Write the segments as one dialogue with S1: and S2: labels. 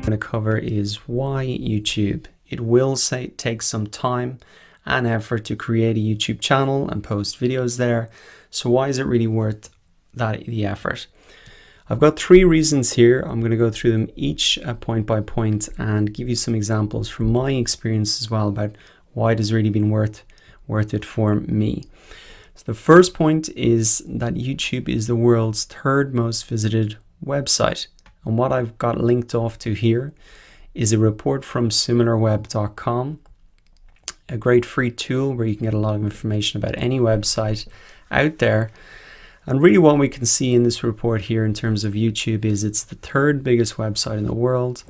S1: Going to cover is why YouTube. It will take some time and effort to create a YouTube channel and post videos there. So why is it really worth the effort? I've got 3 reasons here. I'm going to go through them each point by point and give you some examples from my experience as well about why it has really been worth it for me. So the first point is that YouTube is the world's 3rd most visited website. And what I've got linked off to here is a report from similarweb.com, a great free tool where you can get a lot of information about any website out there. And really what we can see in this report here in terms of YouTube is it's the 3rd biggest website in the world.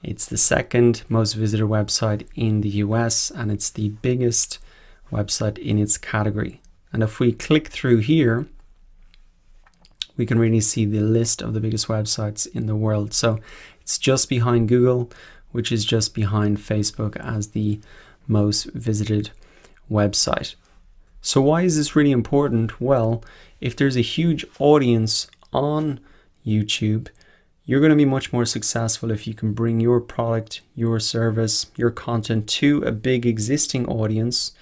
S1: It's the 2nd most visited website in the US, and it's the biggest website in its category. And if we click through here, we can really see the list of the biggest websites in the world. So it's just behind Google, which is just behind Facebook as the most visited website. So why is this really important? Well, if there's a huge audience on YouTube, you're going to be much more successful if you can bring your product, your service, your content to a big existing audience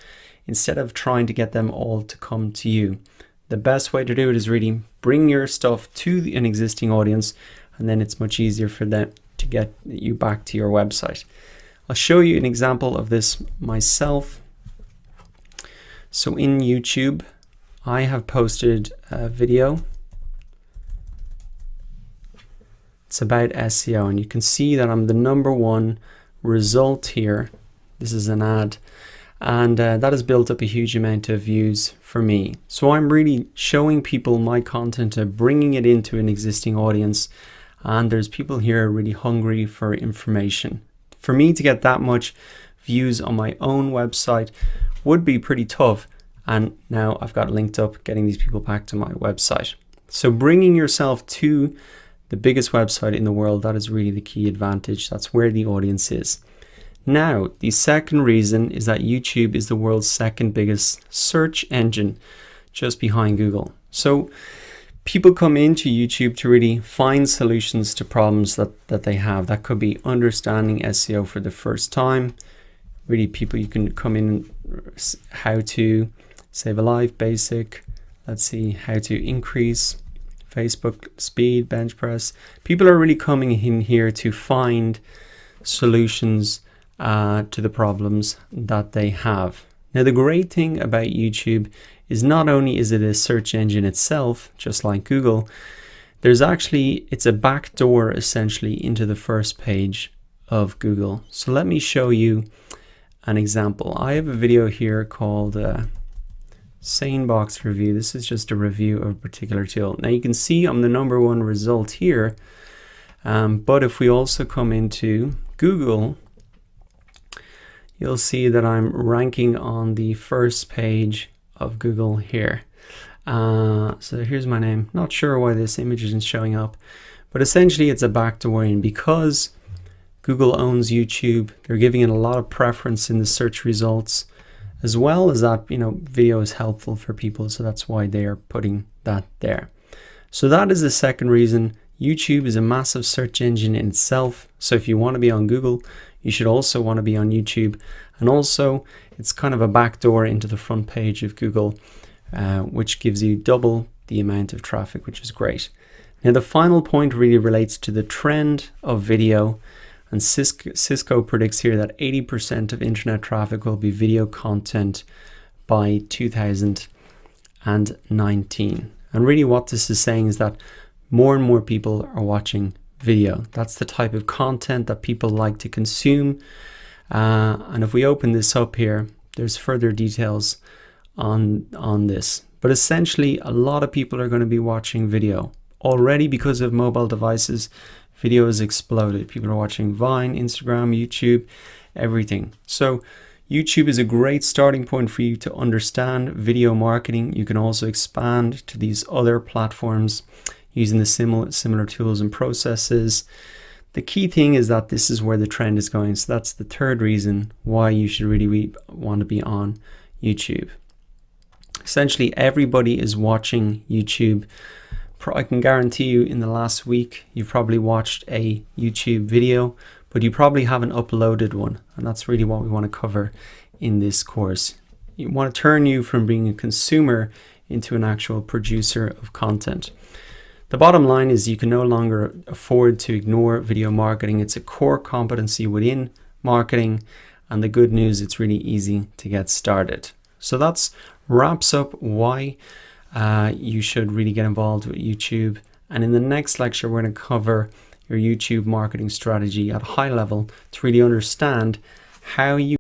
S1: instead of trying to get them all to come to you. The best way to do it is really bring your stuff to an existing audience, and then it's much easier for them to get you back to your website. I'll show you an example of this myself. So in YouTube, I have posted a video. It's about SEO, and you can see that I'm the #1 result here. This is an ad. And that has built up a huge amount of views for me. So I'm really showing people my content and bringing it into an existing audience. And there's people here really hungry for information. For me to get that much views on my own website would be pretty tough. And now I've got linked up getting these people back to my website. So bringing yourself to the biggest website in the world, that is really the key advantage. That's where the audience is. Now, the second reason is that YouTube is the world's 2nd biggest search engine, just behind Google. So people come into YouTube to really find solutions to problems that they have. That could be understanding SEO for the first time. Really, you can come in how to save a life, basic. Let's see, how to increase Facebook speed, bench press. People are really coming in here to find solutions to the problems that they have. Now, the great thing about YouTube is not only is it a search engine itself, just like Google, it's a back door essentially into the first page of Google. So let me show you an example. I have a video here called Sanebox Review. This is just a review of a particular tool. Now you can see I'm the #1 result here, but if we also come into Google, you'll see that I'm ranking on the first page of Google here. So here's my name. Not sure why this image isn't showing up, but essentially it's a backdoor in. Because Google owns YouTube, they're giving it a lot of preference in the search results, as well as that, video is helpful for people. So that's why they are putting that there. So that is the second reason. YouTube is a massive search engine in itself. So if you want to be on Google, you should also want to be on YouTube. And also, it's kind of a backdoor into the front page of Google, which gives you double the amount of traffic, which is great. Now, the final point really relates to the trend of video. And Cisco predicts here that 80% of internet traffic will be video content by 2019. And really what this is saying is that more and more people are watching video. That's the type of content that people like to consume. And if we open this up here, there's further details on this. But essentially, a lot of people are going to be watching video. Already, because of mobile devices, video has exploded. People are watching Vine, Instagram, YouTube, everything. So YouTube is a great starting point for you to understand video marketing. You can also expand to these other platforms using the similar tools and processes. The key thing is that this is where the trend is going. So that's the third reason why you should really want to be on YouTube. Essentially, everybody is watching YouTube. I can guarantee you in the last week, you've probably watched a YouTube video, but you probably haven't uploaded one. And that's really what we want to cover in this course. We want to turn you from being a consumer into an actual producer of content. The bottom line is you can no longer afford to ignore video marketing. It's a core competency within marketing. And the good news, it's really easy to get started. So that's wraps up why you should really get involved with YouTube. And in the next lecture, we're going to cover your YouTube marketing strategy at a high level to really understand how you